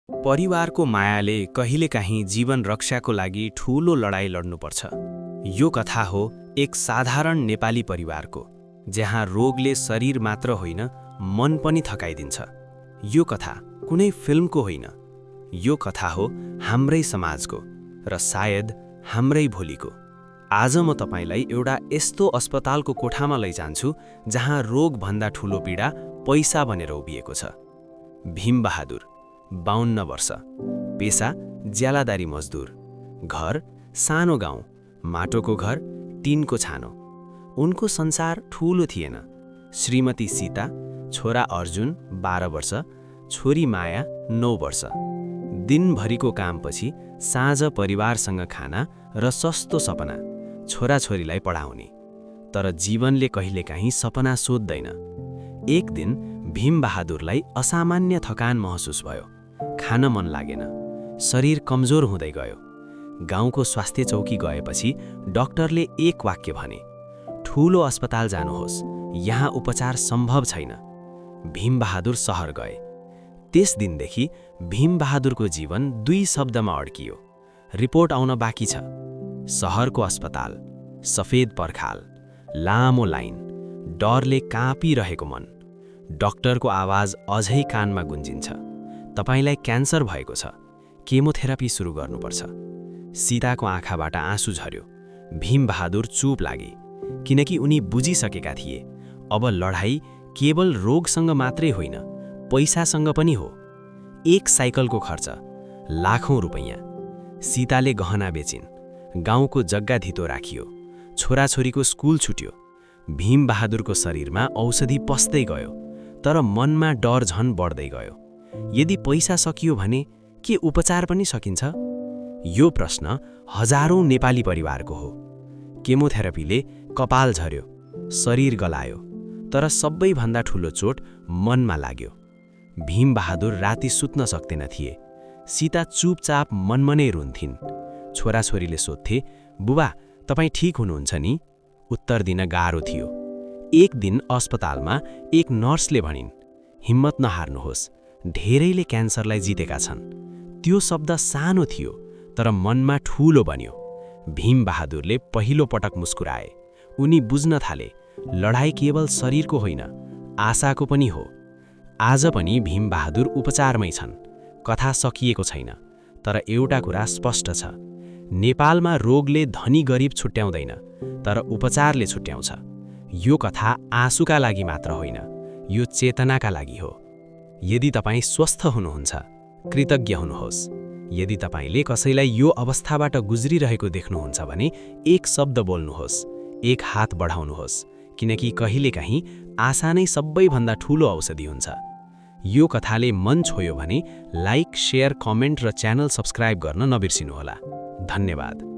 परिवारको मायाले कहिलेकाहीँ जीवन रक्षाको लागि ठूलो लडाईँ लड्नुपर्छ। यो कथा हो एक साधारण नेपाली परिवारको, जहाँ रोगले शरीर मात्र होइन मन पनि थकाइदिन्छ। यो कथा कुनै फिल्मको होइन, यो कथा हो हाम्रै समाजको र सायद हाम्रै भोलिको। आज म तपाईलाई एउटा यस्तो अस्पतालको कोठामा लैजान्छु जहाँ रोगभन्दा ठूलो पीडा पैसा बनेर उभिएको छ। भीमबहादुर 52 वर्ष, पेशा ज्यालादारी मजदुर, घर सानो गाउँ, माटोको घर, टिनको छानो। उनको संसार ठूलो थिएन। श्रीमती सीता, छोरा अर्जुन 12 वर्ष, छोरी माया 9 वर्ष। दिनभरिको कामपछि साँझ परिवारसँग खाना र सस्तो सपना, छोराछोरीलाई पढाउने। तर जीवनले कहिलेकाहीँ सपना सोध्दैन। एक दिन भीमबहादुरलाई असामान्य थकान महसुस भयो। खान मन लागेन, शरीर कमजोर हुँदै गयो। गाउँको स्वास्थ्य चौकी गएपछि डाक्टरले एक वाक्य भने, ठूलो अस्पताल जानुहोस्, यहाँ उपचार सम्भव छैन। भीमबहादुर सहर गए। त्यस दिनदेखि भीमबहादुरको जीवन 2 शब्दमा अड्कियो। रिपोर्ट आउन बाँकी छ। सहरको अस्पताल, सफेद पर्खाल, लामो लाइन, डरले काँपिरहेको मन। डाक्टरको आवाज अझै कानमा गुन्जिन्छ, तपाईलाई क्यान्सर भएको छ, केमोथेरापी सुरु गर्नुपर्छ। सीताको आँखाबाट आँसु झर्यो। भीमबहादुर चुप लागे, किनकि उनी बुझिसकेका थिए अब लडाईँ केवल रोगसँग मात्रै होइन, पैसासँग पनि हो। एक साइकलको खर्च, लाखौं रुपैयाँ। सीताले गहना बेचिन्, गाउँको जग्गा धितो राखियो, छोराछोरीको स्कुल छुट्यो। भीमबहादुरको शरीरमा औषधि पस्दै गयो, तर मनमा डर झन बढ्दै गयो। यदि पैसा सकियो भने के उपचार पनि सकिन्छ? यो प्रश्न हजारौं नेपाली परिवारको हो। केमोथेरापीले कपाल झर्यो, शरीर गलायो, तर सबैभन्दा ठूलो चोट मनमा लाग्यो। भीमबहादुर राति सुत्न सक्दैन थिए। सीता चुपचाप मनमनै रुन्थिन्। छोराछोरीले सोध्थे, बुबा तपाईँ ठीक हुनुहुन्छ नि? उत्तर दिन गाह्रो थियो। एक दिन अस्पतालमा एक नर्सले भनिन्, हिम्मत नहार्नुहोस्, धेरैले क्यान्सरलाई जितेका छन्। त्यो शब्द सानो थियो, तर मनमा ठूलो बन्यो। भीमबहादुरले पहिलो पटक मुस्कुराए। उनी बुझ्न थाले, लडाईँ केवल शरीरको होइन, आशाको पनि हो। आज पनि भीमबहादुर उपचारमै छन्। कथा सकिएको छैन, तर एउटा कुरा स्पष्ट छ, नेपालमा रोगले धनी गरिब छुट्याउँदैन, तर उपचारले छुट्याउँछ। यो कथा आँसुका लागि मात्र होइन, यो चेतनाका लागि हो। यदि तपाईँ स्वस्थ हुनुहुन्छ, कृतज्ञ हुनुहोस्। यदि तपाईले कसैलाई यो अवस्थाबाट गुज्रिरहेको देख्नुहुन्छ भने एक शब्द बोल्नुहोस्, एक हात बढाउनुहोस्, किनकि कहिलेकाहीँ आशा नै सबैभन्दा ठूलो औषधि हुन्छ। यो कथाले मन छोयो भने लाइक, शेयर, कमेन्ट र च्यानल सब्स्क्राइब गर्न नबिर्सिनुहोला। धन्यवाद।